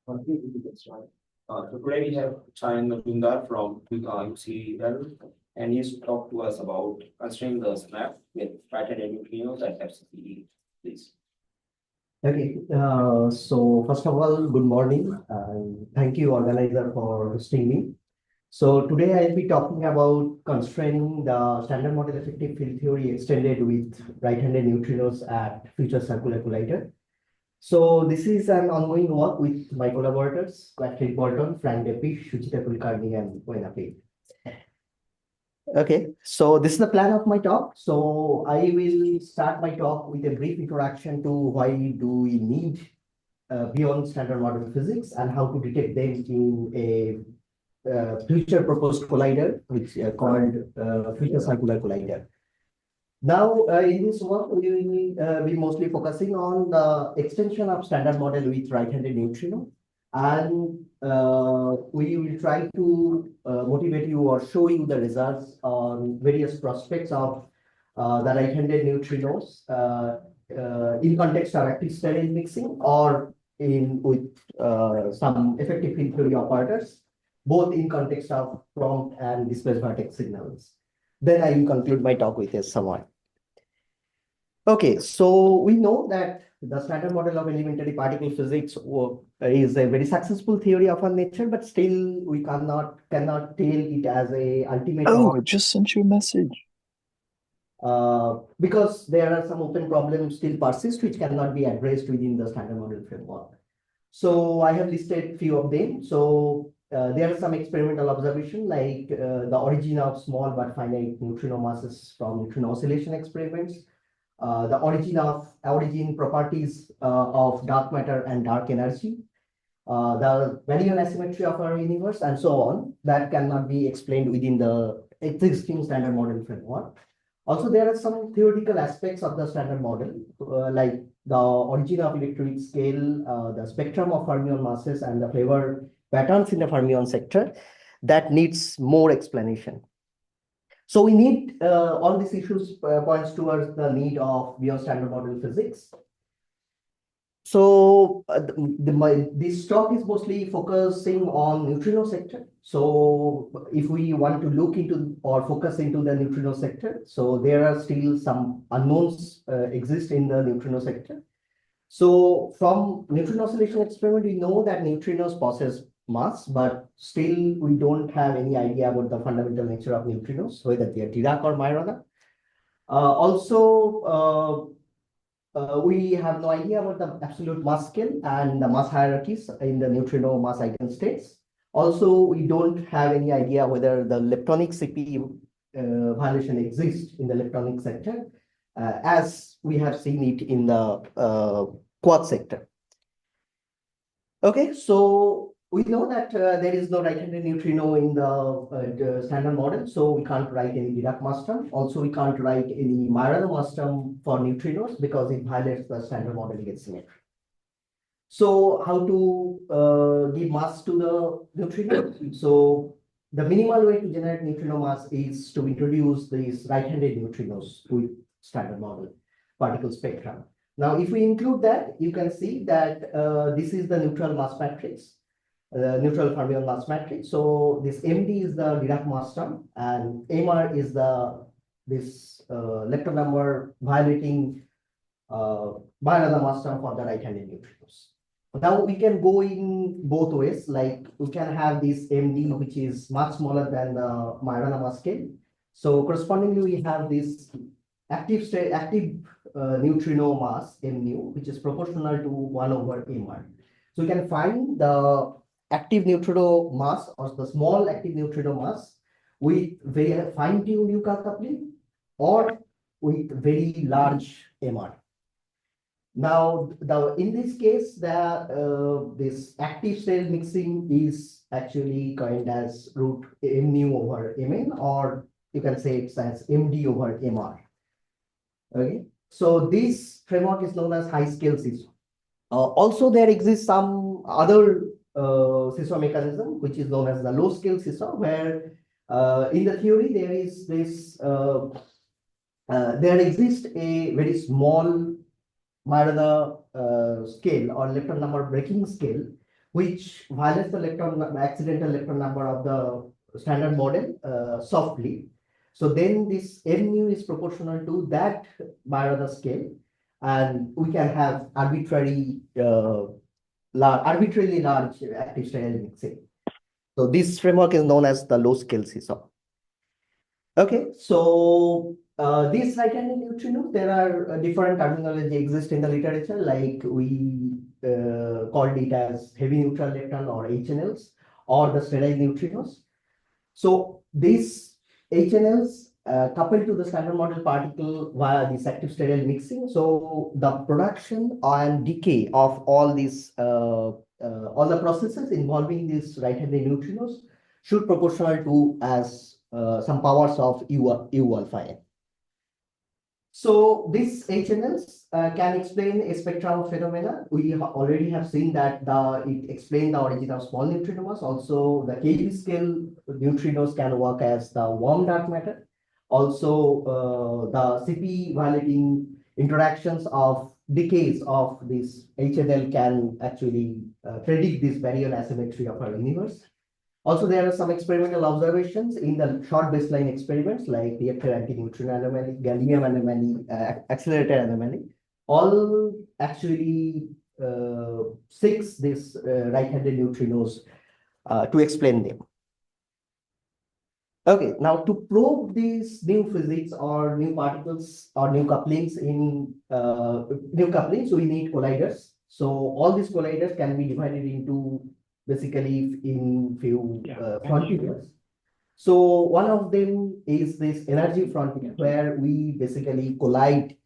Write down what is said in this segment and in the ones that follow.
Okay, that's right. So today we have Chayan Majumdar from UCL, and he's talk to us about constraining the SMEFT with frightened neutrinos at FCC-ee. Please. Okay, so first of all, good morning, and thank you, organizer, for hosting me. So today I'll be talking about constraining the standard model effective field theory extended with right-handed neutrinos at future circular collider. So this is an ongoing work with my collaborators, Patrick Bolton, Frank Depish, Suchita Kulkarni, and Wena Pei. Okay, so this is the plan of my talk. So I will start my talk with a brief introduction to why do we need beyond standard model physics and how to detect them in a future proposed collider, which called future circular collider. Now, in this work, we will be mostly focusing on the extension of standard model with right-handed neutrino, and we will try to motivate you or show you the results on various prospects of the right-handed neutrinos in context of active stereo mixing or in with some effective field theory operators, both in context of prompt and displaced vertex signals. Then I will conclude my talk with a summary. Okay, so we know that the standard model of elementary particle physics is a very successful theory of our nature, but still we cannot tell it as a ultimate. Oh, I just sent you a message. Because there are some open problems still persist which cannot be addressed within the standard model framework. So I have listed few of them. So there are some experimental observation like the origin of small but finite neutrino masses from neutrino oscillation experiments, the origin properties of dark matter and dark energy, the baryon asymmetry of our universe, and so on, that cannot be explained within the existing standard model framework. Also, there are some theoretical aspects of the standard model, like the origin of electronic scale, the spectrum of fermion masses, and the flavor patterns in the fermion sector that needs more explanation. So we need all these issues points towards the need of beyond standard model physics. So this talk is mostly focusing on neutrino sector. So if we want to look into or focus into the neutrino sector, so there are still some unknowns exist in the neutrino sector. So from neutrino oscillation experiment, we know that neutrinos possess mass, but still we don't have any idea about the fundamental nature of neutrinos, whether they are Dirac or Majorana. We have no idea about the absolute mass scale and the mass hierarchies in the neutrino mass eigenstates. Also, we don't have any idea whether the leptonic CP violation exists in the leptonic sector, as we have seen it in the quartz sector. Okay, so we know that there is no right-handed neutrino in the standard model, so we can't write any Dirac mass term. Also, we can't write any Majorana mass term for neutrinos because it violates the standard model gauge symmetry. So how to give mass to the neutrino? So the minimal way to generate neutrino mass is to introduce these right-handed neutrinos with standard model particle spectrum. Now, if we include that, you can see that this is the neutral mass matrix. Neutral fermion mass matrix. So this MD is the Dirac mass term, and MR is this lepton number violating Majorana mass term for the right-handed neutrinos. Now we can go in both ways. Like we can have this MD, which is much smaller than the Majorana mass scale. So correspondingly, we have this active neutrino mass mu, which is proportional to 1 over MR. So we can find the active neutrino mass or the small active neutrino mass with very fine-tuned Yukawa coupling or with very large MR. Now, in this case, this active stereo mixing is actually coined as root mu over mn, or you can say it's as md over mr. Okay, so this framework is known as high-scale seesaw. Also, there exists some other seesaw mechanism, which is known as the low-scale seesaw, where in the theory there is this there exists a very small Majorana scale or lepton number breaking scale, which violates the accidental electron number of the standard model softly. So then this mu is proportional to that Majorana scale, and we can have arbitrarily large active stereo mixing. So this framework is known as the low scale seesaw. Okay, so these right-handed neutrinos, there are different terminology exist in the literature, like we called it as heavy neutral electron or HNLs, or the sterile neutrinos. So these HNLs coupled to the standard model particle via this active stereo mixing. So the production and decay of all these all the processes involving these right-handed neutrinos should proportional to as some powers of U alpha n. So these HNLs can explain a spectrum of phenomena. We already have seen that it explains the origin of small neutrinos. Also, the kb scale neutrinos can work as the warm dark matter. Also, the CP violating interactions of decays of this HNL can actually predict this baryon asymmetry of our universe. Also, there are some experimental observations in the short baseline experiments like reactor anti-neutrino anomaly, gallium anomaly, accelerator anomaly, all actually seeks this right-handed neutrinos to explain them. Okay, now to probe these new physics or new particles or new couplings we need colliders. So all these colliders can be divided into basically in few frontiers. So one of them is this energy frontier, where we basically collide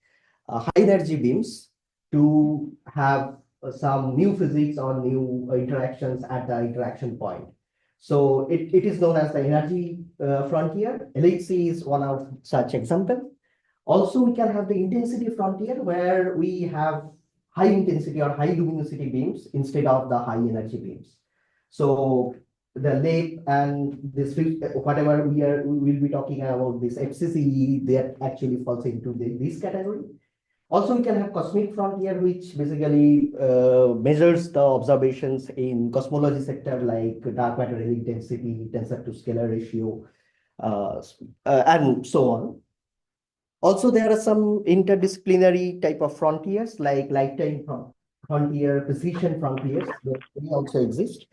high energy beams to have some new physics or new interactions at the interaction point. So it is known as the energy frontier. LHC is one of such example. Also, we can have the intensity frontier, where we have high intensity or high luminosity beams instead of the high energy beams. So the LEP and this whatever we will be talking about, this FCC-ee, that actually falls into this category. Also, we can have cosmic frontier, which basically measures the observations in cosmology sector, like dark matter intensity, tensor to scalar ratio, and so on. Also, there are some interdisciplinary type of frontiers, like lifetime frontier, precision frontiers, that also exist.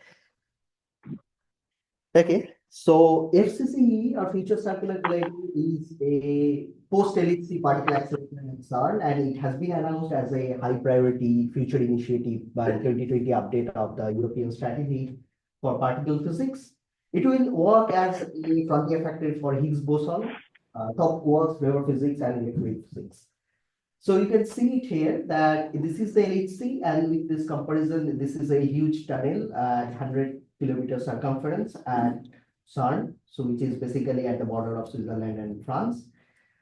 Okay, so FCC-ee or future circular collider is a post-LHC particle accelerator at CERN, and it has been announced as a high priority future initiative by 2020 update of the European strategy for particle physics. It will work as a frontier factory for Higgs boson, top quarks, vapor physics, and electronic physics. So you can see it here that this is the LHC, and with this comparison, this is a huge tunnel at 100-kilometer circumference at CERN, so which is basically at the border of Switzerland and France.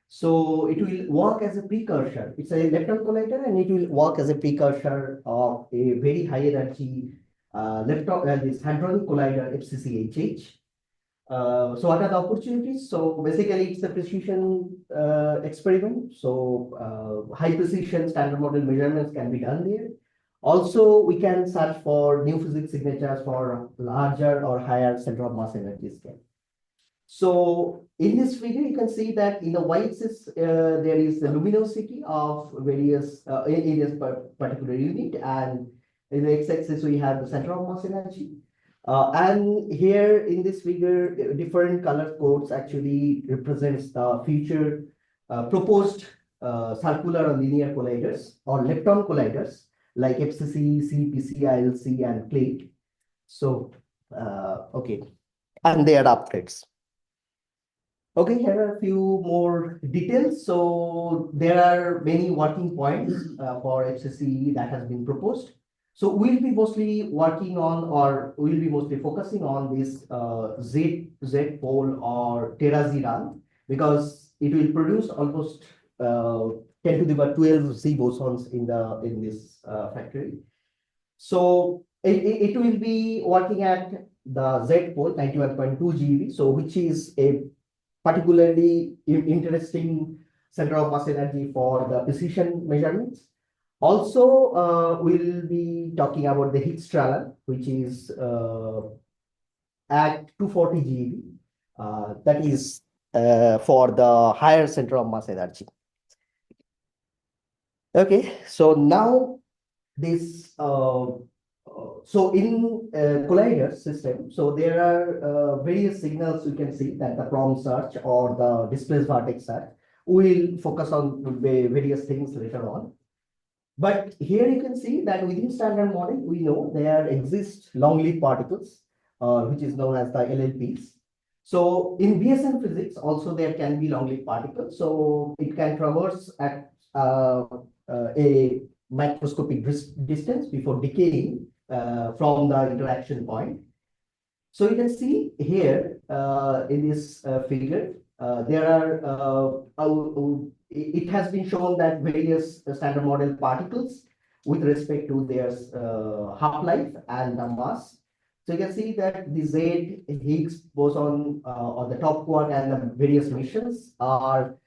So it will work as a precursor. It's a lepton collider, and it will work as a precursor of a very high energy this hadronic collider FCC-HH. So what are the opportunities? So basically, it's a precision experiment. So high precision standard model measurements can be done there. Also, we can search for new physics signatures for larger or higher center of mass energy scale. So in this figure, you can see that in the y-axis, there is the luminosity of various in this particular unit, and in the x-axis, we have the center of mass energy. And here in this figure, different color codes actually represents the future proposed circular or linear colliders or lepton colliders like FCC-ee, CPC, ILC, and CLATE. So, okay, and their upgrades. Okay, here are a few more details. So there are many working points for FCC-ee that has been proposed. So we'll be mostly working on, or we'll be mostly focusing on this Z pole or TerraZ run, because it will produce almost 10 to the power 12 Z bosons in this factory. So it will be working at the Z pole 91.2 GeV, so which is a particularly interesting center of mass energy for the precision measurements. Also, we'll be talking about the Higgs stratum, which is at 240 GeV. That is for the higher center of mass energy. Okay, so now this so in collider system, so there are various signals. You can see that the prompt search or the displaced vertex search. We'll focus on various things later on. But here you can see that within standard model, we know there exist long-lived particles, which is known as the LLPs. So in BSN physics, also there can be long-lived particles. So it can traverse at a microscopic distance before decaying from the interaction point. So you can see here in this figure, there are it has been shown that various standard model particles with respect to their half-life and the mass. So you can see that the Z Higgs boson on the top quark and the various missions are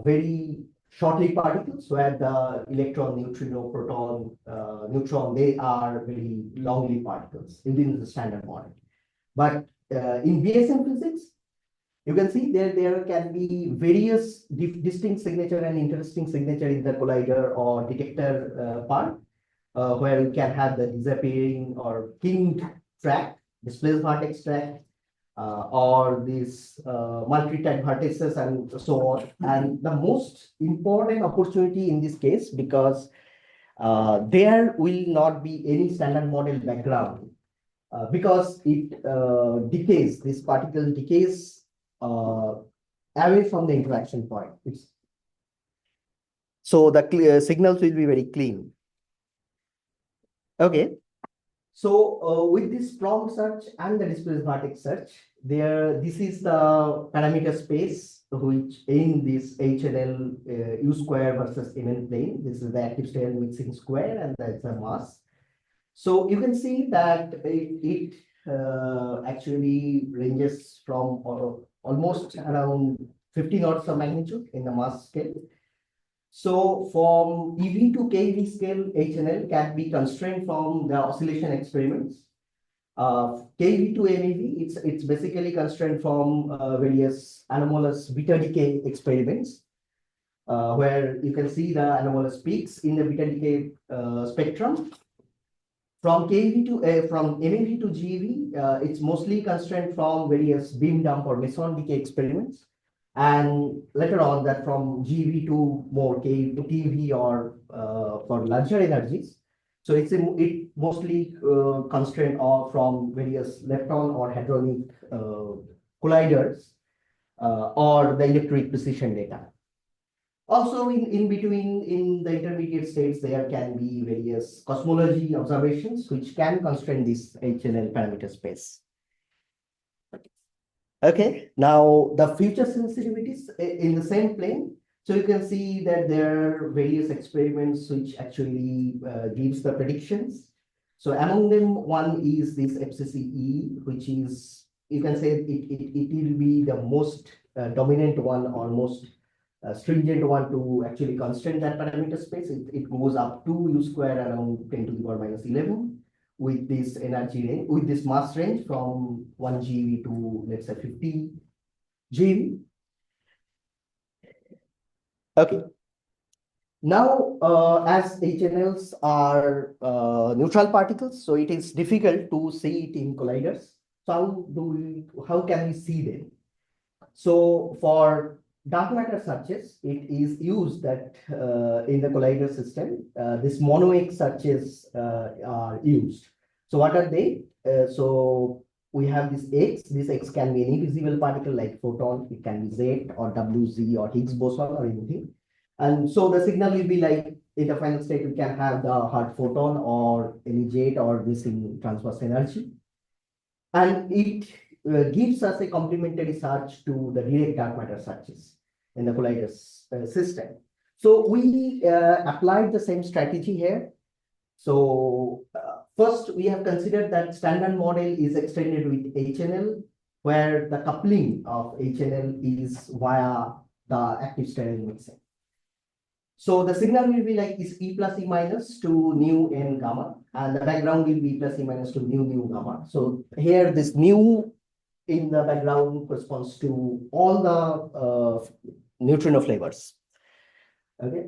very short-lived particles, where the electron, neutrino, proton, neutron, they are very long-lived particles within the standard model. But in BSN physics, you can see there can be various distinct signature and interesting signature in the collider or detector part, where you can have the disappearing or kinged track, displaced vertex track, or these multi-track vertices and so on. And the most important opportunity in this case, because there will not be any standard model background, because it decays, this particle decays away from the interaction point. So the signals will be very clean. Okay. So with this prompt search and the displaced vertex search, this is the parameter space, which in this HNL U square versus MN plane. This is the active stereo mixing square, and that's the mass. So you can see that it actually ranges from almost around 15 orders of magnitude in the mass scale. So from EV to KV scale, HNL can be constrained from the oscillation experiments. KV to MEV, it's basically constrained from various anomalous beta decay experiments, where you can see the anomalous peaks in the beta decay spectrum. From KV to from MEV to GeV, it's mostly constrained from various beam dump or meson decay experiments, and later on that from GeV to more KV or for larger energies. So it mostly constrained from various lepton or hadronic colliders or the electric precision data. Also, in between, in the intermediate states, there can be various cosmology observations which can constrain this HNL parameter space. Okay, now the future sensitivities in the same plane. So you can see that there are various experiments which actually gives the predictions. So among them, one is this FCC-ee, which is, you can say it will be the most dominant one or most stringent one to actually constrain that parameter space. It goes up to U square around 10 to the power minus 11 with this energy range, with this mass range from 1 GeV to, let's say, 50 GeV. Okay. Now, as HNLs are neutral particles, so it is difficult to see it in colliders. So how can we see them? So for dark matter searches, it is used that in the collider system, this monoic searches are used. So what are they? So we have this X. This X can be any visible particle like photon. It can be Z or WZ or Higgs boson or anything. And so the signal will be like, in the final state, we can have the hard photon or any jet or this in transverse energy. And it gives us a complementary search to the direct dark matter searches in the collider system. So we applied the same strategy here. So first, we have considered that standard model is extended with HNL, where the coupling of HNL is via the active stereo mixing. So the signal will be like is E plus E minus to nu n gamma, and the background will be E plus E minus to nu gamma. So here this nu in the background corresponds to all the neutrino flavors. Okay.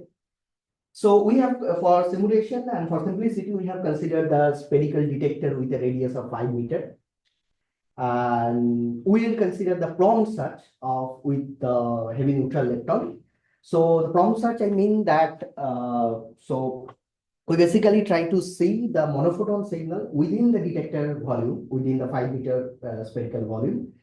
So we have for simulation and for simplicity, we have considered the spherical detector with a radius of 5 meters. And we will consider the prompt search of with the heavy neutral lepton. So the prompt search, I mean that so we basically try to see the monophoton signal within the detector volume, within the 5 meter spherical volume.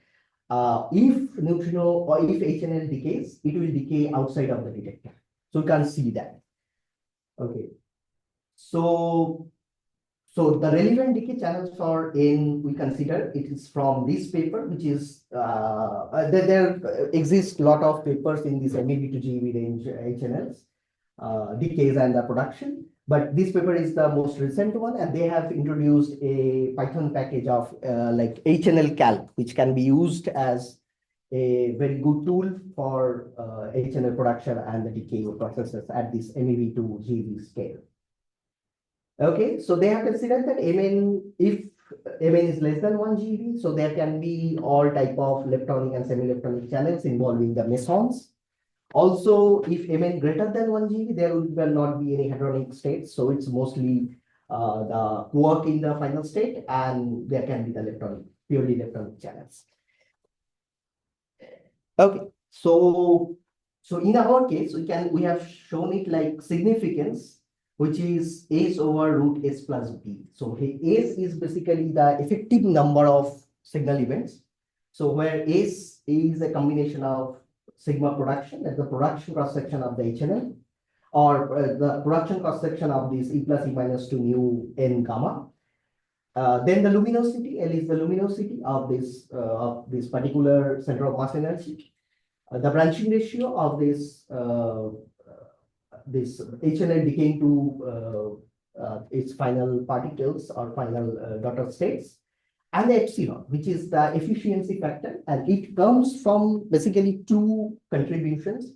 If neutrino or if HNL decays, it will decay outside of the detector. So we can't see that. Okay. So the relevant decay channels for N, we consider it is from this paper, which is there exists a lot of papers in this MEV to GeV range HNLs, decays and the production. But this paper is the most recent one, and they have introduced a Python package of like HNL calc, which can be used as a very good tool for HNL production and the decay processes at this MEV to GeV scale. Okay, so they have considered that Mn, if Mn is less than 1 GeV, so there can be all type of leptonic and semi-leptonic channels involving the mesons. Also, if Mn greater than 1 GeV, there will not be any hadronic states. So it's mostly the quark in the final state, and there can be the leptonic, purely leptonic channels. Okay, so in our case, we have shown it like significance, which is S over root S plus B. So S is basically the effective number of signal events. So where S is a combination of sigma production, that's the production cross section of the HNL, or the production cross section of this E plus E minus to nu n gamma. Then the luminosity, L is the luminosity of this particular center of mass energy. The branching ratio of this HNL decaying to its final particles or final daughter states, and the epsilon, which is the efficiency factor, and it comes from basically two contributions.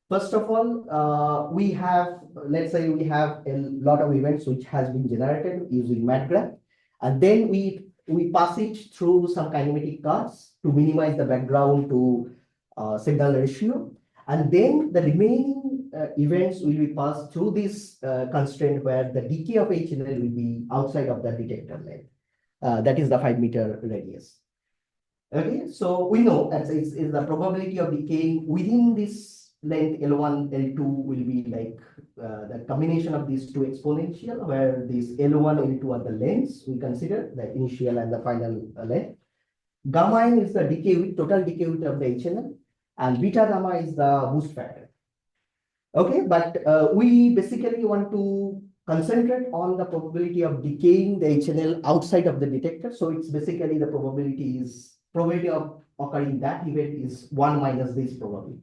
First of all, we have, let's say we have a lot of events which has been generated using MATLAB, and then we pass it through some kinematic curves to minimize the background to signal ratio, and then the remaining events will be passed through this constraint where the decay of HNL will be outside of the detector length. That is the 5 meter radius. Okay, so we know that is the probability of decaying within this length L1, L2 will be like the combination of these two exponential, where this L1, L2 are the lengths we consider, the initial and the final length. Gamma n is the decay width, total decay width of the HNL, and beta gamma is the boost factor. Okay, but we basically want to concentrate on the probability of decaying the HNL outside of the detector. So it's basically the probability of occurring that event is 1 minus this probability.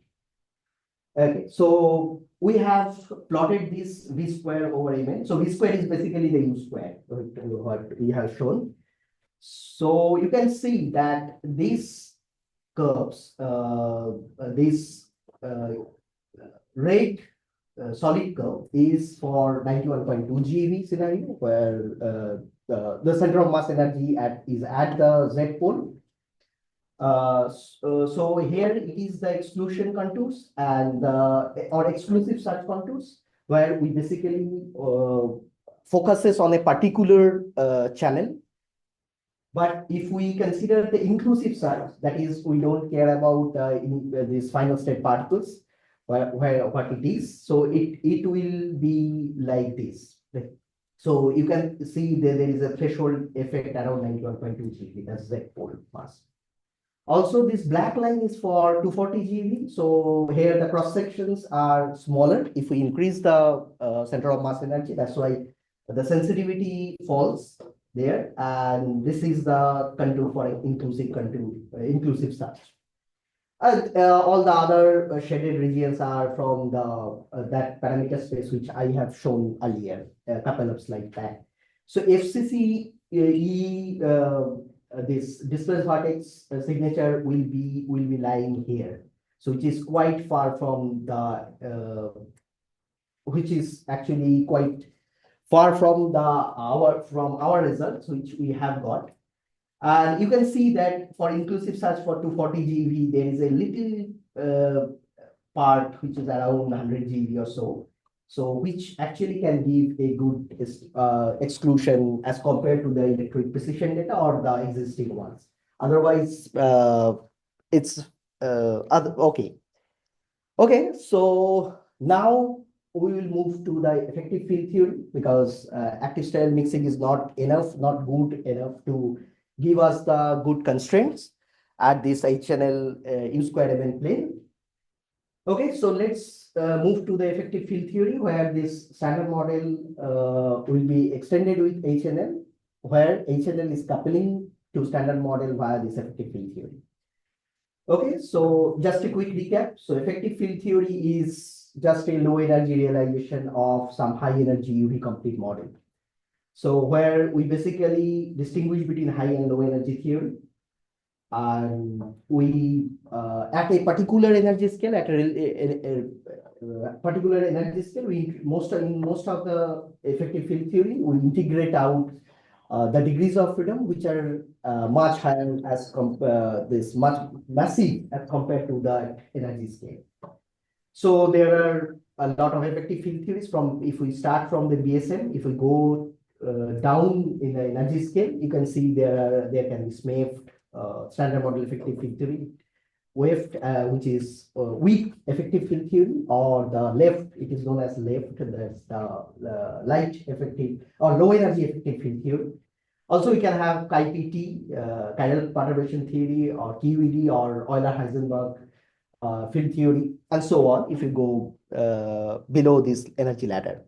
Okay, so we have plotted this V square over Mn. So V square is basically the U square, what we have shown. So you can see that these curves, red solid curve is for 91.2 GeV scenario, where the center of mass energy is at the Z pole. So here it is the exclusion contours and or exclusive search contours, where we basically focuses on a particular channel. But if we consider the inclusive search, that is, we don't care about these final state particles, where what it is. So it will be like this. So you can see there is a threshold effect around 91.2 GeV, that's Z pole mass. Also, this black line is for 240 GeV. So here the cross sections are smaller. If we increase the center of mass energy, that's why the sensitivity falls there. And this is the contour for inclusive search. All the other shaded regions are from the that parameter space which I have shown earlier, a couple of slides back. So FCC-ee, this displaced vertex signature will be lying here, so which is quite far from the which is actually quite far from our results, which we have got. And you can see that for inclusive search for 240 GeV, there is a little part which is around 100 GeV or so. So which actually can give a good exclusion as compared to the electric precision data or the existing ones. Otherwise, it's okay. Okay, so now we will move to the effective field theory because active stereo mixing is not good enough to give us the good constraints at this HNL U square event plane. Okay, so let's move to the effective field theory where this standard model will be extended with HNL, where HNL is coupling to standard model via this effective field theory. Okay, so just a quick recap. So effective field theory is just a low energy realization of some high energy UV complete model. So where we basically distinguish between high and low energy theory. And we at a particular energy scale, particular energy scale, in most of the effective field theory, we integrate out the degrees of freedom, which are much higher as this much massive as compared to the energy scale. So there are a lot of effective field theories from, if we start from the BSM, if we go down in the energy scale, you can see there can be SMEFT, standard model effective field theory, WEFT, which is weak effective field theory, or the left, it is known as left, that's the light effective or low energy effective field theory. Also, we can have CHI-PT, chiral perturbation theory, or QED, or Euler-Heisenberg field theory, and so on, if you go below this energy ladder.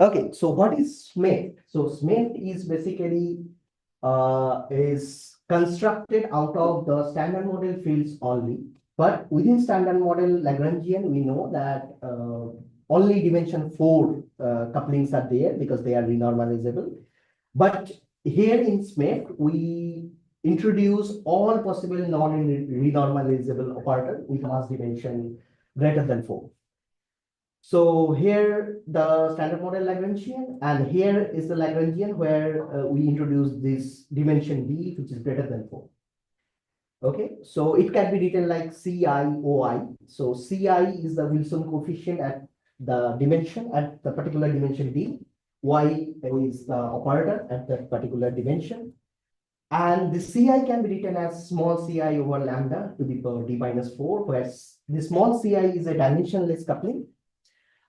Okay, so what is SMEFT? So SMEFT is basically is constructed out of the standard model fields only. But within standard model Lagrangian, we know that only dimension 4 couplings are there because they are renormalizable. But here in SMEFT, we introduce all possible non-renormalizable operator with mass dimension greater than 4. So here the standard model Lagrangian, and here is the Lagrangian where we introduce this dimension B, which is greater than 4. Okay, so it can be written like CIOI. So CI is the Wilson coefficient at the dimension, at the particular dimension D. Y is the operator at that particular dimension. And the Ci can be written as small ci over lambda to the power d minus 4, where the small ci is a dimensionless coupling.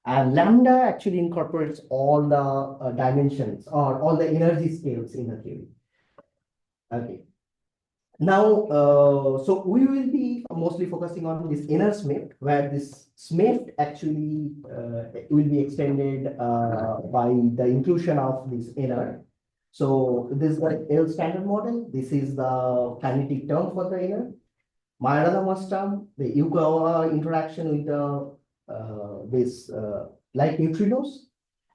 And lambda actually incorporates all the dimensions or all the energy scales in the theory. Okay. Now, so we will be mostly focusing on this NRSMEFT, where this SMEFT actually will be extended by the inclusion of this NR. So this is the L standard model. This is the kinetic term for the NR. Majorana mass term, the Yukawa interaction with the this light neutrinos,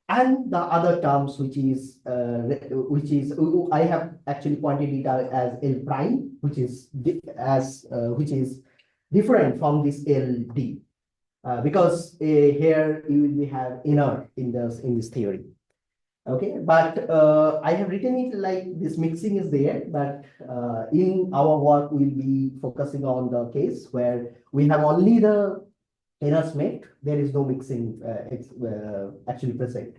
and the other terms, which is I have actually pointed it out as L prime, which is different from this LD, because here we have inner in this theory. Okay, but I have written it like this mixing is there, but in our work we'll be focusing on the case where we have only the NRSMEFT, there is no mixing actually present.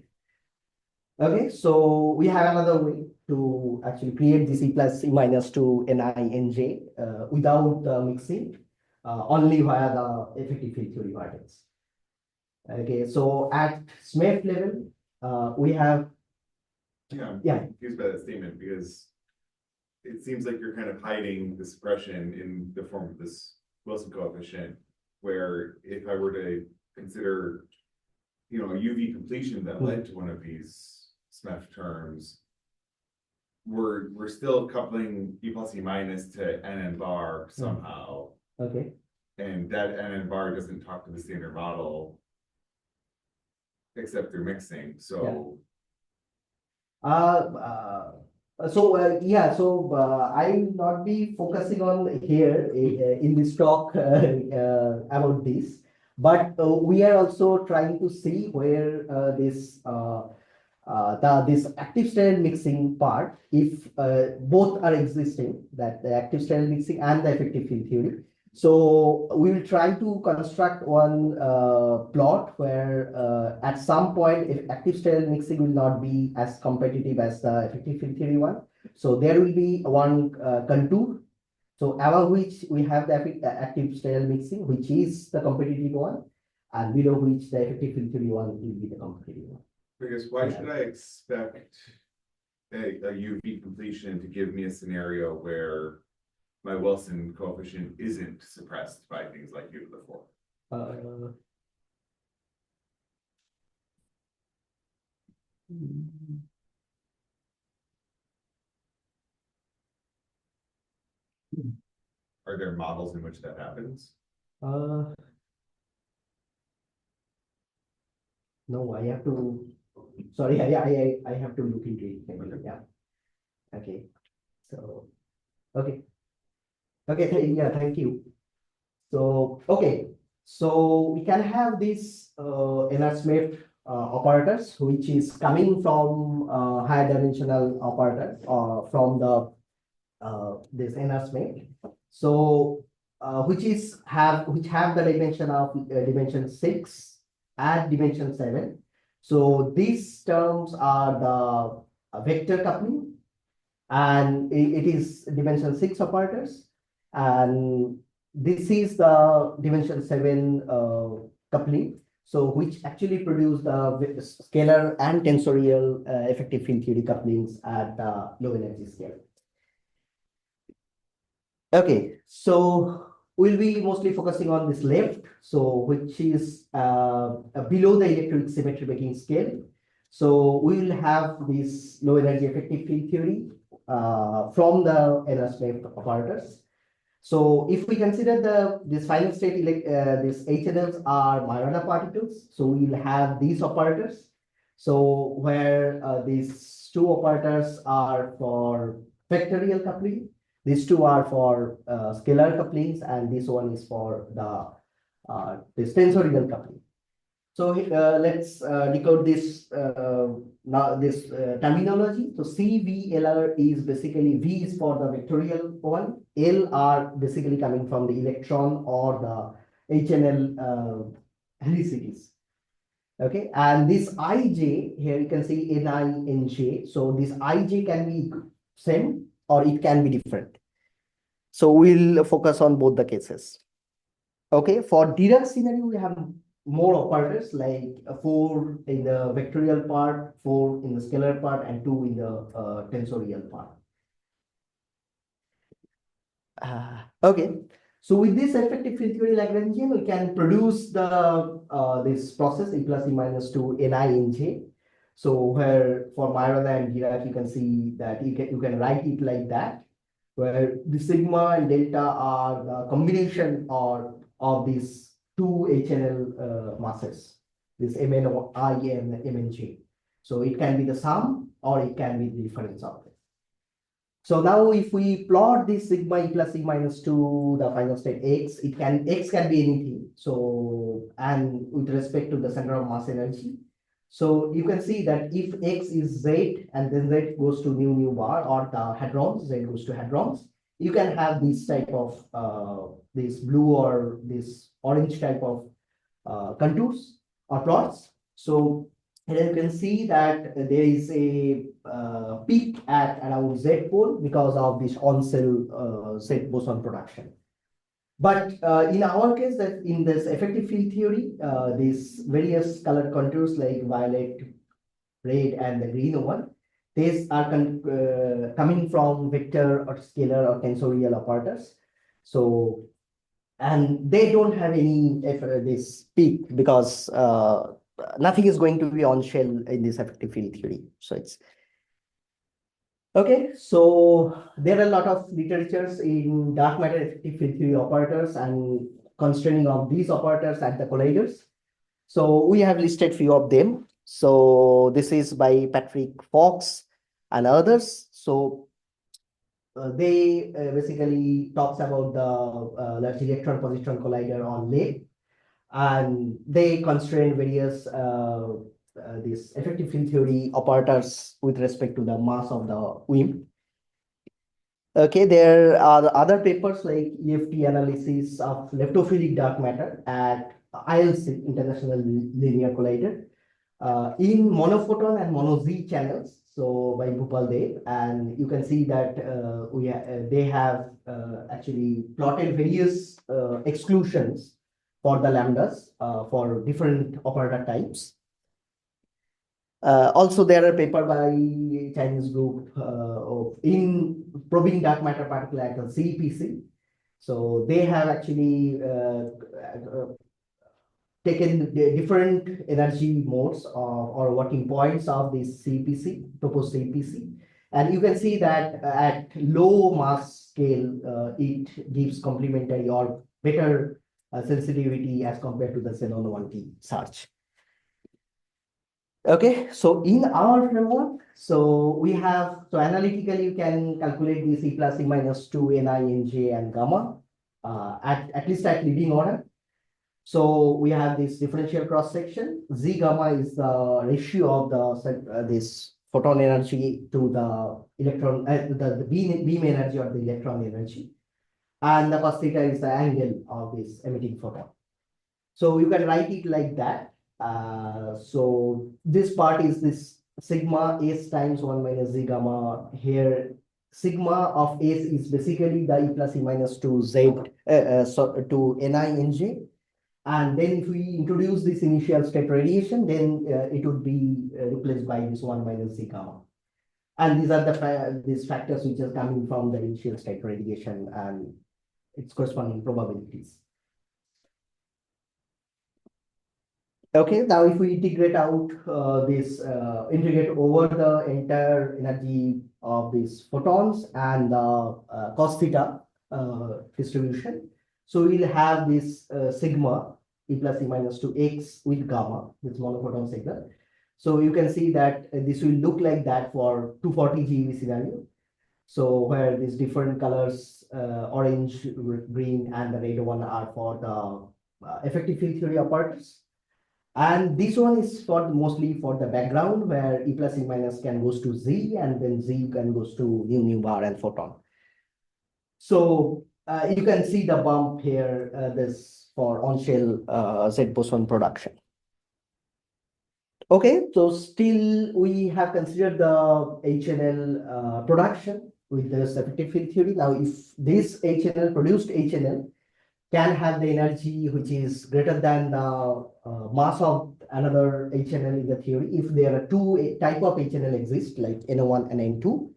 Okay, so we have another way to actually create this E plus E minus 2 Ni Nj without mixing, only via the effective field theory vertex. Okay, so at SMEFT level, we have. I'm Yeah. confused by that statement because it seems like you're kind of hiding the suppression in the form of this Wilson coefficient, where if I were to consider, a UV completion that led to one of these SMEFT terms, we're still coupling E plus E minus to NN bar somehow. Okay. And that NN bar doesn't talk to the standard model except through mixing. So I will not be focusing on here in this talk about this, But we are also trying to see where this active stereo mixing part, if both are existing, that the active stereo mixing and the effective field theory. So we will try to construct one plot where at some point, if active stereo mixing will not be as competitive as the effective field theory one, so there will be one contour. So above which we have the active stereo mixing, which is the competitive one, and below which the effective field theory one will be the competitive one. Because why should I expect a UV completion to give me a scenario where my Wilson coefficient isn't suppressed by things like U to the fourth? Are there models in which that happens? No, I have to. Sorry, I have to look into it. Okay. Yeah. Okay. So, okay. Okay. Yeah. Thank you. So, okay. So we can have these NRSMEFT operators, which is coming from higher dimensional operator from the this NRSMEFT. So which have the dimension of dimension 6 and dimension 7. So these terms are the vector coupling, and it is dimension 6 operators, and this is the dimension 7 coupling, so which actually produce the scalar and tensorial effective field theory couplings at the low energy scale. Okay, so we'll be mostly focusing on this left, so which is below the electric symmetry making scale. So we will have this low energy effective field theory from the NRSMEFT operators. So if we consider this final state, these HNLs are Majorana particles, so we will have these operators. So where these two operators are for vectorial coupling, these two are for scalar couplings, and this one is for the this tensorial coupling. So let's decode this now this terminology. So CVLR is basically V is for the vectorial one, L are basically coming from the electron or the HNL helicities. Okay, and this IJ here you can see NI NJ. So this IJ can be same or it can be different. So we'll focus on both the cases. Okay, for Dirac scenario, we have more operators like 4 in the vectorial part, 4 in the scalar part, and 2 in the tensorial part. Okay, so with this effective field theory Lagrangian, we can produce the this process E plus E minus 2 Ni Nj. So where for Majorana and Dirac, you can see that you can write it like that, where the sigma and delta are the combination of these two HNL masses, this Mni and Mnj. So it can be the sum or it can be the difference of it. So now if we plot this sigma E plus E minus 2, the final state X, X can be anything. So, and with respect to the center of mass energy. So you can see that if X is Z and then Z goes to nu bar, or the hadrons, Z goes to hadrons, you can have this type of this blue or this orange type of contours or plots. So here you can see that there is a peak at around Z pole because of this on-cell Z boson production. But in our case, that in this effective field theory, these various color contours like violet, red, and the green one, these are coming from vector or scalar or tensorial operators. So, and they don't have any this peak because nothing is going to be on shell in this effective field theory. So it's okay. So there are a lot of literatures in dark matter effective field theory operators and constraining of these operators at the colliders. So we have listed few of them. So this is by Patrick Fox and others. So they basically talks about the large electron positron collider on LEP. And they constrain various this effective field theory operators with respect to the mass of the WIM. Okay, there are other papers like EFT analysis of leptophilic dark matter at ILC, International Linear Collider, in monophoton and mono-Z channels. So by Bhupal Dev, and you can see that they have actually plotted various exclusions for the lambdas for different operator types. Also, there are paper by Chinese group in probing dark matter particle at the CEPC. So they have actually taken the different energy modes or working points of this CEPC, proposed CEPC. And you can see that at low mass scale, it gives complementary or better sensitivity as compared to the xenon 1T search. Okay, so in our framework, so we have, so analytically you can calculate this E plus E minus 2 Ni, Nj and gamma at least at leading order. So we have this differential cross section. Z gamma is the ratio of the this photon energy to the electron, the beam energy or the electron energy, and the cos theta is the angle of this emitting photon. So you can write it like that. So this part is this sigma S times 1 minus Z gamma. Here sigma of S is basically the E plus E minus 2 Z to Ni Nj. And then if we introduce this initial state radiation, then it would be replaced by this 1 minus Z gamma. And these are the these factors which are coming from the initial state radiation and its corresponding probabilities. Okay, now if we integrate out integrate over the entire energy of these photons and the cos theta distribution, so we'll have this sigma E plus E minus 2x with gamma, this monophoton signal. So you can see that this will look like that for 240 GeV scenario. So where these different colors, orange, green, and the red one are for the effective field theory operators. And this one is for mostly for the background where E plus E minus can goes to Z and then Z can goes to nu bar and photon. So you can see the bump here, this for on-shell Z boson production. Okay, so still we have considered the HNL production with this effective field theory. Now, if this HNL produced HNL can have the energy which is greater than the mass of another HNL in the theory, if there are two type of HNL exist like NO1 and N2,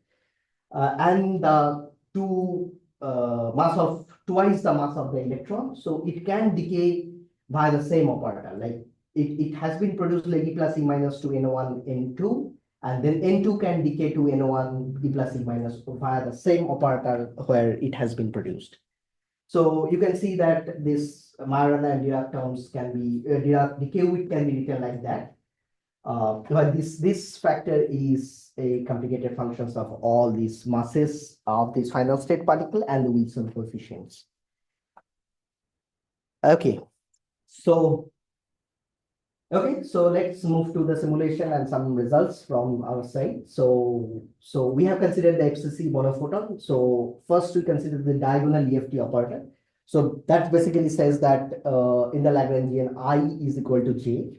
and the two mass of twice the mass of the electron, so it can decay by the same operator. Like it has been produced like E plus E minus to NO1 N2, and then N2 can decay to NO1 E plus E minus via the same operator where it has been produced. So you can see that this Majorana and Dirac terms can be Dirac decay width can be written like that. But this factor is a complicated functions of all these masses of this final state particle and the Wilson coefficients. Okay, so let's move to the simulation and some results from our side. So we have considered the FCC monophoton. So first we consider the diagonal EFT operator. So that basically says that in the Lagrangian I is equal to J.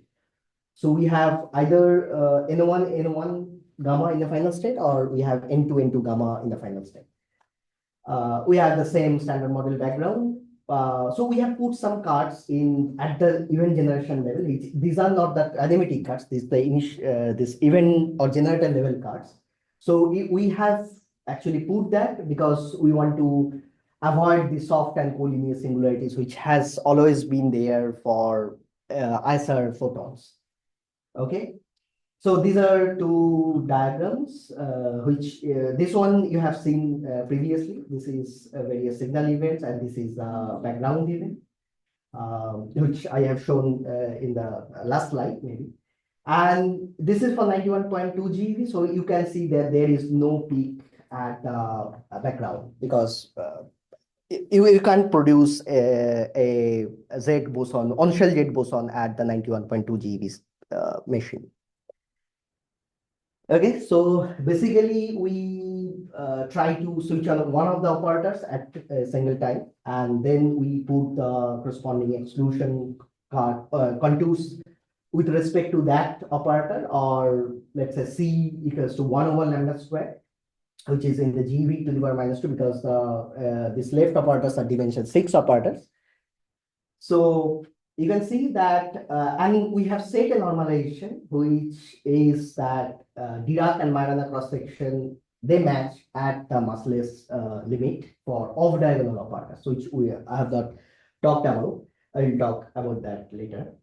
So we have either N1 gamma in the final state, or we have N2 gamma in the final state. We have the same standard model background. So we have put some cards in at the event generation level. These are not the kinematic cards. These this event or generator level cards. So we have actually put that because we want to avoid the soft and collinear singularities, which has always been there for ISR photons. Okay, so these are two diagrams, which this one you have seen previously. This is various signal events, and this is background event, which I have shown in the last slide maybe. And this is for 91.2 GeV. So you can see that there is no peak at background because you can't produce a Z boson, on-shell Z boson at the 91.2 GeV machine. Okay, so basically we try to switch on one of the operators at a single time, and then we put the corresponding exclusion contours with respect to that operator, or let's say C equals to 1 over lambda square, which is in the GeV to the power minus 2, because these left operators are dimension 6 operators. So you can see that, and we have set a normalization, which is that Dirac and Majorana cross section, they match at the massless limit for off-diagonal operators, which I have not talked about. I will talk about that later.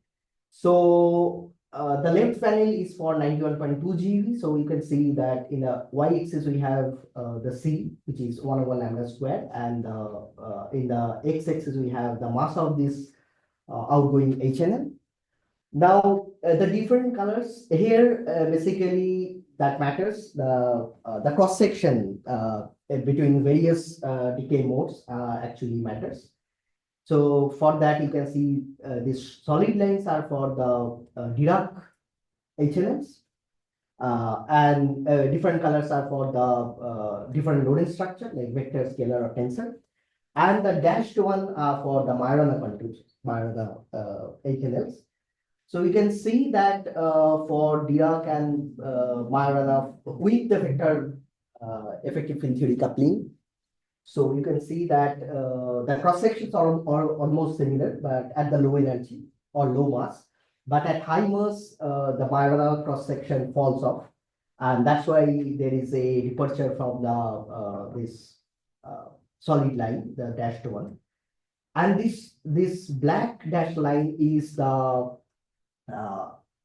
So the left panel is for 91.2 GeV. So you can see that in the y-axis we have the C, which is 1 over lambda square, and in the x-axis we have the mass of this outgoing HNL. Now the different colors here basically that matters. The cross section between various decay modes actually matters. So for that, you can see these solid lines are for the Dirac HNLs, and different colors are for the different Lorentz structure like vector, scalar, or tensor, and the dashed one are for the Majorana contours, Majorana HNLs. So we can see that for Dirac and Majorana with the vector effective field theory coupling. So you can see that the cross sections are almost similar, but at the low energy or low mass. But at high mass, the Majorana cross section falls off, and that's why there is a departure from the this solid line, the dashed one. And this black dashed line is the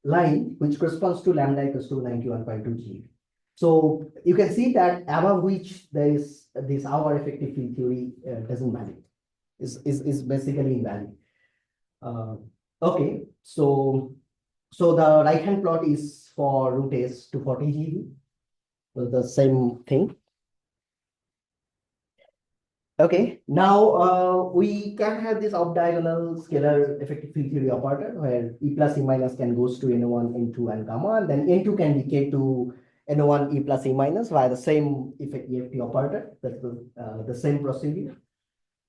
line which corresponds to lambda equals to 91.2 GeV. So you can see that above which there is this our effective field theory doesn't valid, is basically invalid. Okay, so the right hand plot is for root S 240 GeV, well, the same thing. Okay, now we can have this off-diagonal scalar effective field theory operator where E plus E minus can goes to N1, N2, and gamma, and then N2 can decay to N1 E plus E minus via the same EFT operator. That's the same procedure.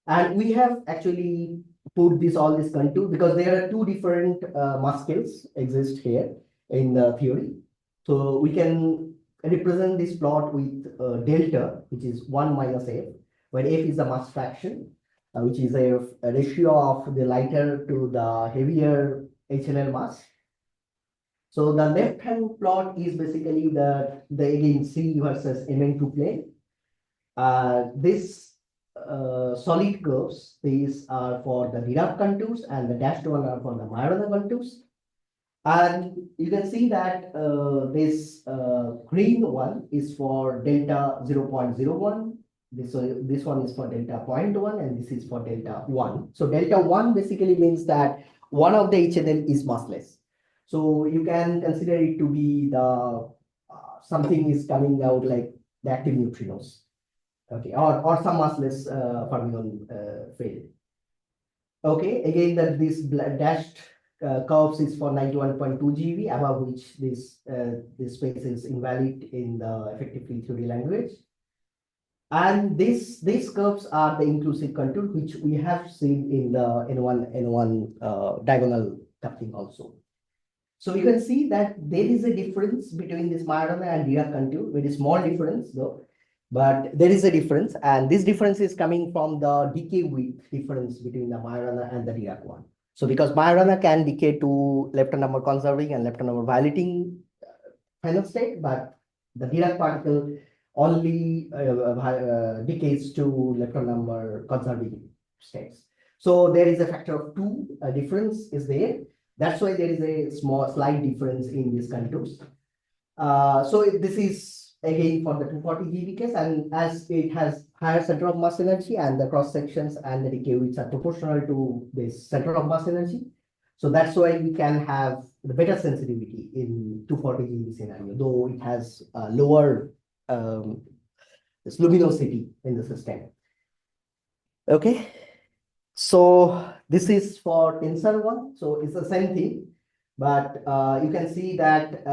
And we have actually put all this contour because there are two different mass scales exist here in the theory. So we can represent this plot with delta, which is 1 minus F, where F is the mass fraction, which is a ratio of the lighter to the heavier HNL mass. So the left-hand plot is basically the again C versus Mn2 plane. This solid curves, these are for the Dirac contours, and the dashed one are for the Majorana contours. And you can see that this green one is for delta 0.01. This one is for delta 0.1, and this is for delta 1. So delta 1 basically means that one of the HNL is massless. So you can consider it to be the something is coming out like the active neutrinos, okay, or some massless fermion field. Okay, again that this dashed curves is for 91.2 GeV, above which this space is invalid in the effective field theory language. And these curves are the inclusive contour, which we have seen in the N1 diagonal coupling also. So you can see that there is a difference between this Majorana and Dirac contour, very small difference though, but there is a difference, and this difference is coming from the decay width difference between the Majorana and the Dirac one. So because Majorana can decay to lepton number conserving and lepton number violating final state, but the Dirac particle only decays to lepton number conserving states. So there is a factor of 2 difference is there. That's why there is a slight difference in these contours. So this is again for the 240 GeV case, and as it has higher center of mass energy and the cross sections and the decay widths are proportional to this center of mass energy. So that's why we can have the better sensitivity in 240 GeV scenario, though it has lower this luminosity in the system. Okay, so this is for tensor one, so it's the same thing, but you can see that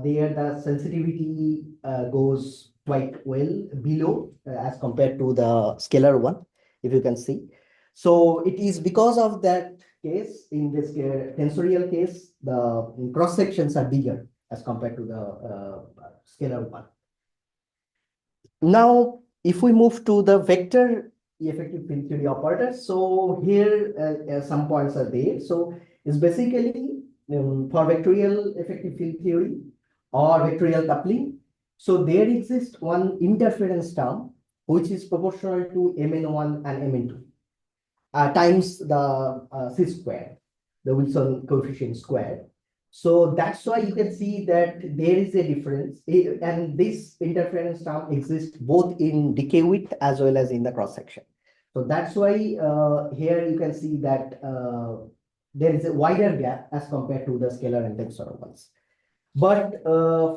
there the sensitivity goes quite well below as compared to the scalar one, if you can see. So it is because of that case, in this tensorial case, the cross sections are bigger as compared to the scalar one. Now, if we move to the vector effective field theory operators, so here some points are there. So it's basically for vectorial effective field theory or vectorial coupling. So there exists one interference term which is proportional to Mn1 and Mn2 times the C squared, the Wilson coefficient squared. So that's why you can see that there is a difference, and this interference term exists both in decay width as well as in the cross section. So that's why here you can see that there is a wider gap as compared to the scalar and tensor ones. But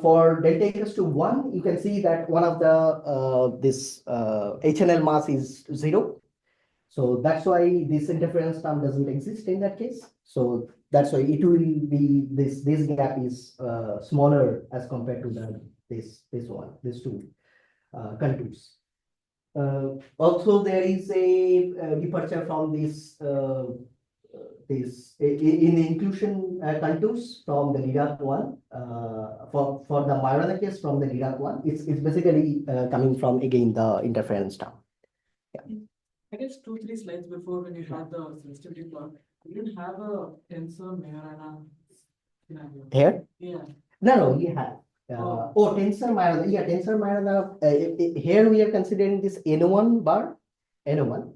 for delta equals to 1, you can see that one of the this HNL mass is 0. So that's why this interference term doesn't exist in that case. So that's why it will be this gap is smaller as compared to these two contours. Also, there is a departure from this in the inclusion contours from the Dirac one for the Majorana case from the Dirac one. It's basically coming from again the interference term. Yeah. I guess 2-3 slides before, when you had the sensitivity plot, you didn't have a tensor Majorana scenario. Here? Yeah. No, we have. Tensor Majorana. Yeah, tensor Majorana. Here we are considering this N1 bar, N1,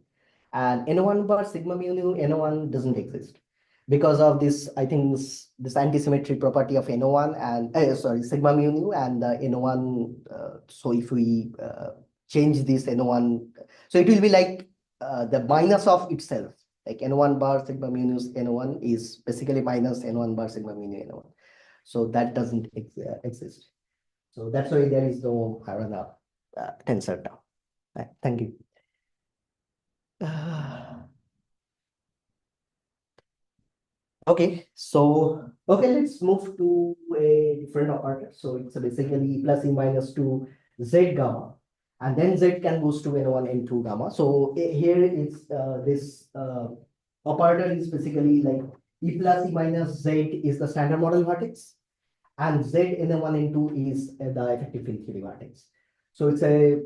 and N1 bar sigma mu nu N1 doesn't exist because of this. I think this anti-symmetry property of N1 and sorry, sigma mu nu and N1. So if we change this N1, so it will be like the minus of itself, like N1 bar sigma mu nu N1 is basically minus N1 bar sigma mu nu N1. So that doesn't exist. So that's why there is no Majorana tensor term. Right, thank you. Okay, so let's move to a different operator. So it's basically plus E minus 2 Z gamma, and then Z can goes to N1 N2 gamma. So here it's this operator is basically like E plus E minus Z is the standard model vertex, and Z N1 N2 is the effective field theory vertex. So it's okay,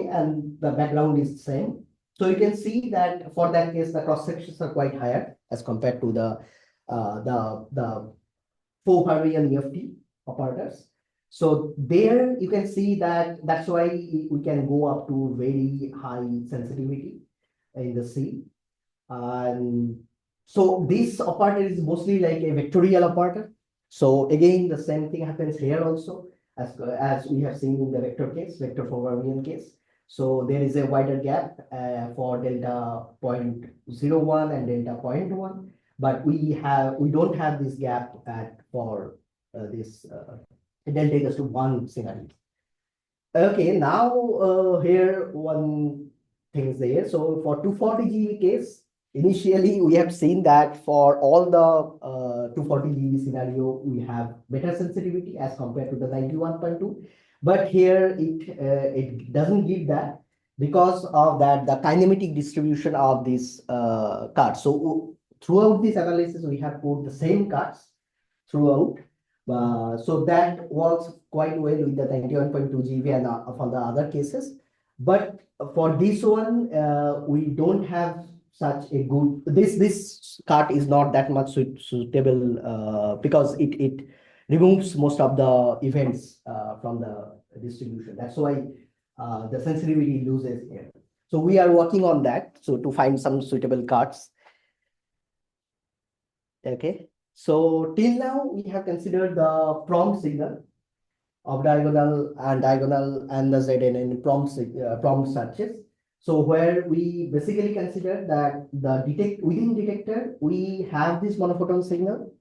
and the background is the same. So you can see that for that case, the cross sections are quite higher as compared to the 4 fermion EFT operators. So there you can see that that's why we can go up to very high sensitivity in the C. And so this operator is mostly like a vectorial operator. So again, the same thing happens here also, as we have seen in the vector case, vector for fermion case. So there is a wider gap for delta 0.01 and delta 0.1, but we don't have this gap for this delta equals to 1 scenario. Okay, now here one thing is there. So for 240 GeV case, initially we have seen that for all the 240 GeV scenario, we have better sensitivity as compared to the 91.2. But here it doesn't give that because of that the kinematic distribution of this cards. So throughout this analysis, we have put the same cards throughout. So that works quite well with the 91.2 GeV and for the other cases. But for this one, we don't have such a good. This card is not that much suitable because it removes most of the events from the distribution. That's why the sensitivity loses here. So we are working on that. So to find some suitable cards. Okay. So till now we have considered the prompt signal of diagonal and the ZN in prompt searches. So where we basically consider that within detector we have this monophoton signal.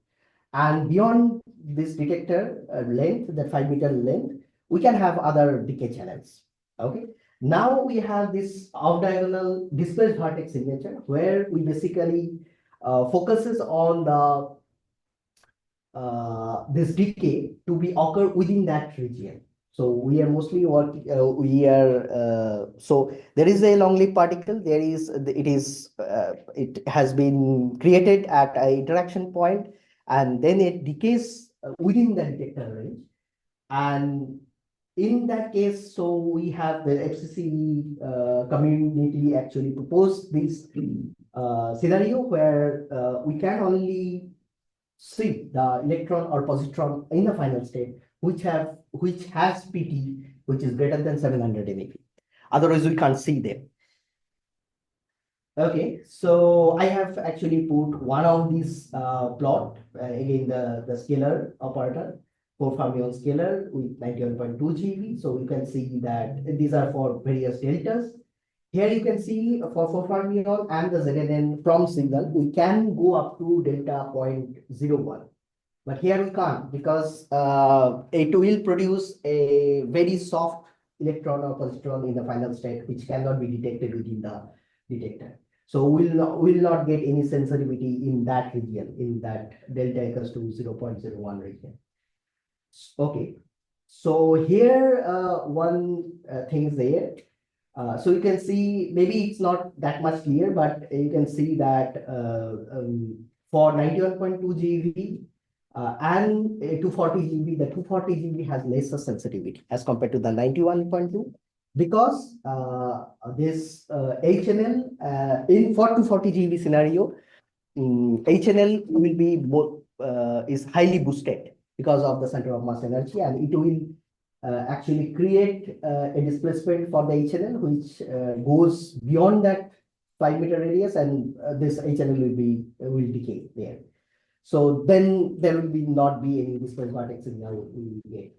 And beyond this detector length, that 5 meter length, we can have other decay channels. Okay. Now we have this off-diagonal displaced vertex signature, where we basically focuses on the this decay to be occur within that region. So we are mostly working. So there is a long-lived particle. It has been created at a interaction point, and then it decays within the detector range. And in that case, so we have the FCC community actually proposed this scenario where we can only see the electron or positron in the final state, which has PT, which is greater than 700 MeV. Otherwise, we can't see them. Okay, so I have actually put one of these plot again the scalar operator for fermion scalar with 91.2 GeV. So you can see that these are for various deltas. Here you can see for fermion and the ZNN from signal, we can go up to delta 0.01. But here we can't, because it will produce a very soft electron or positron in the final state, which cannot be detected within the detector. So we'll not get any sensitivity in that region, in that delta equals to 0.01 region. Okay, so here one thing is there. So you can see, maybe it's not that much clear, but you can see that for 91.2 GeV and 240 GeV, the 240 GeV has lesser sensitivity as compared to the 91.2, because this HNL for 240 GeV scenario, HNL will be is highly boosted because of the center of mass energy, and it will actually create a displacement for the HNL, which goes beyond that 5-meter radius, and this HNL will decay there. So then there will not be any displaced vertex signal we get.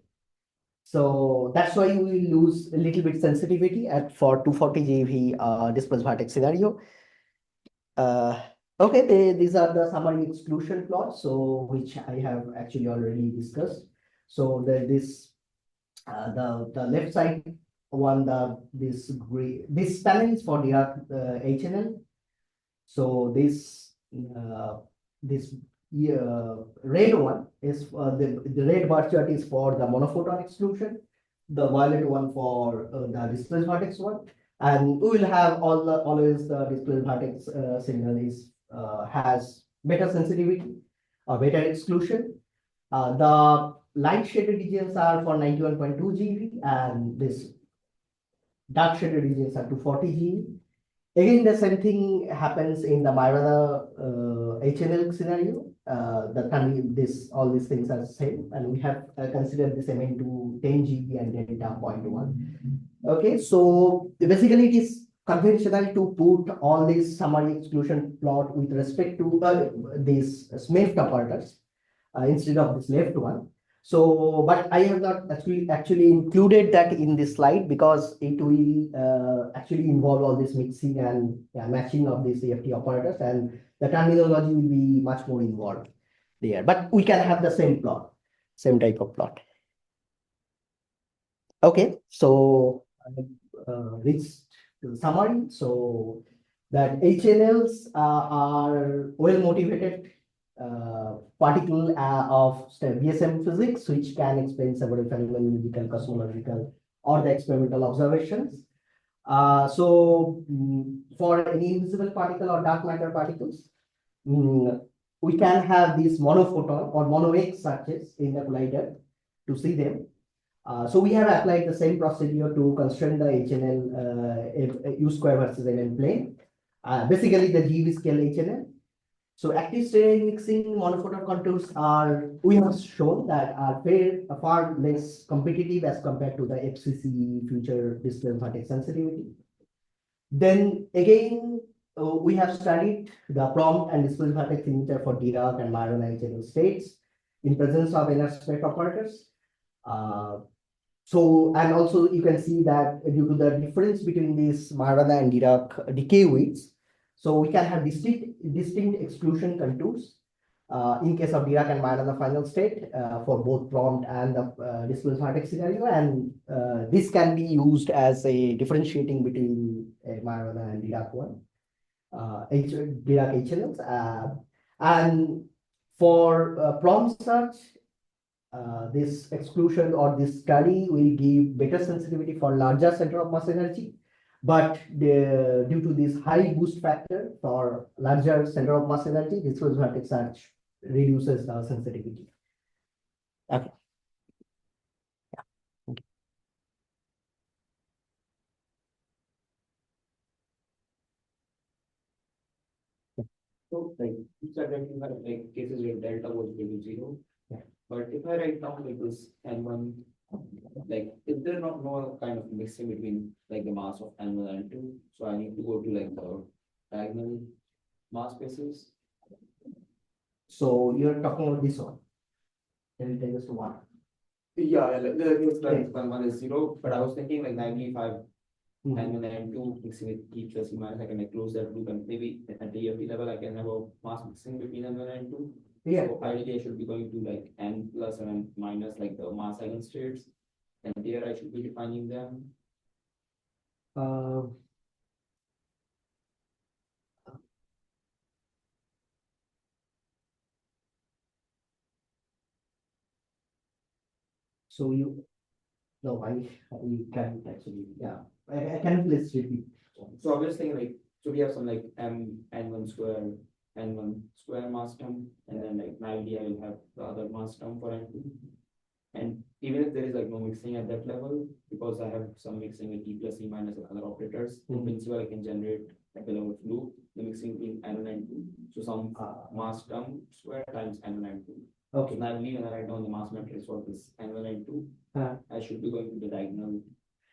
So that's why we will lose a little bit sensitivity for 240 GeV displaced vertex scenario. Okay, these are the summary exclusion plots, so which I have actually already discussed. So this left side one, this panel is for Dirac HNL. So this red one is the red bar chart is for the monophoton exclusion, the violet one for the displaced vertex one, and we will have always the displaced vertex signal has better sensitivity or better exclusion. The light shaded regions are for 91.2 GeV, and this dark shaded regions are 240 GeV. Again, the same thing happens in the Majorana HNL scenario. All these things are the same, and we have considered this MN to 10 GeV and delta 0.1. Okay, so basically it is conventional to put all these summary exclusion plot with respect to these SMEFT operators instead of this left one. So, but I have not actually included that in this slide, because it will actually involve all this mixing and matching of these CFT operators, and the terminology will be much more involved there. But we can have the same plot, same type of plot. Okay, so reached the summary. So that HNLs are well motivated particle of BSM physics, which can explain several phenomenological, cosmological, or the experimental observations. So for any invisible particle or dark matter particles, we can have these monophoton or mono-X searches in the collider to see them. So we have applied the same procedure to constrain the HNL U square versus NN plane. Basically the GeV scale HNL. So active stereo mixing monophoton contours we have shown that are far less competitive as compared to the FCC future displaced vertex sensitivity. Then again, we have studied the prompt and displaced vertex signature for Dirac and Majorana HNL states in presence of NRSMEFT operators. And also you can see that due to the difference between these Majorana and Dirac decay weights, so we can have distinct exclusion contours. in case of Dirac and Majorana final state for both prompt and the displacement vertex scenario, and this can be used as a differentiating between Majorana and Dirac one, Dirac HNLs, and for prompt search. This exclusion or this study will give better sensitivity for larger center of mass energy, but due to this high boost factor for larger center of mass energy, this was vertex search reduces the sensitivity. Okay. Yeah. Okay. So like you said that you have like cases where delta was equal to 0. Yeah. But if I write down like this N1, like is there not no kind of mixing between like the mass of N1 and N2? So I need to go to like the diagonal mass spaces. So you're talking about this one. Then it takes us to 1. Yeah, it's like N1 is 0, but I was thinking like 95 N1 and N2 mixing with E plus E minus, I can like close that loop, and maybe at the EFT level I can have a mass mixing between N1 and N2. Yeah. So ideally I should be going to like N plus and N minus like the mass eigenstates, and there I should be defining them. So you, no, I can actually, yeah, I can please repeat. So I was thinking like, so we have some like N1 square mass term, and then like ideally I will have the other mass term for N2. And even if there is like no mixing at that level, because I have some mixing with E plus E minus and other operators, in principle I can generate like a level of loop, the mixing between N1 and N2. So some mass term square times N1 and N2. Okay. So now when I write down the mass matrix for this N1 and N2, I should be going to the diagonal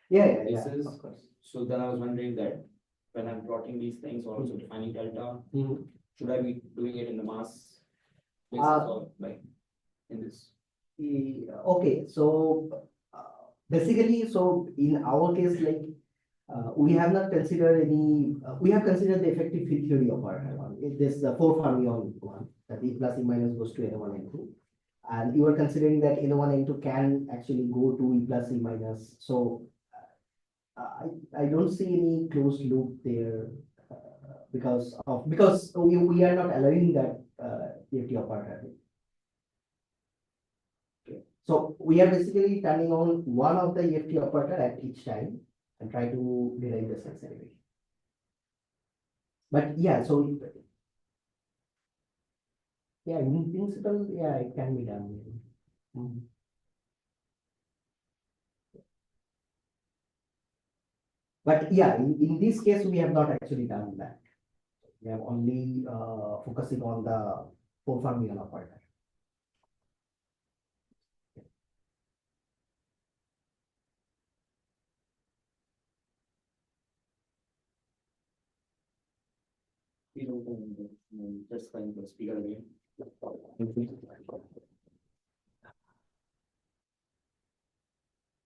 basis. Of course. So then I was wondering that when I'm plotting these things or also defining delta, should I be doing it in the mass basis or like in this? Okay, so basically, so in our case, like we have not considered any, we have considered the effective field theory of our one. This the 4 fermion one, that E plus E minus goes to N1 N2. And you are considering that N1 N2 can actually go to E plus E minus. So I don't see any closed loop there because we are not allowing that EFT operator. So we are basically turning on one of the EFT operator at each time and try to derive the sensitivity. But yeah, so yeah, in principle, yeah, it can be done. But yeah, in this case, we have not actually done that. We have only focusing on the 4 fermion operator. Just going to the speaker again.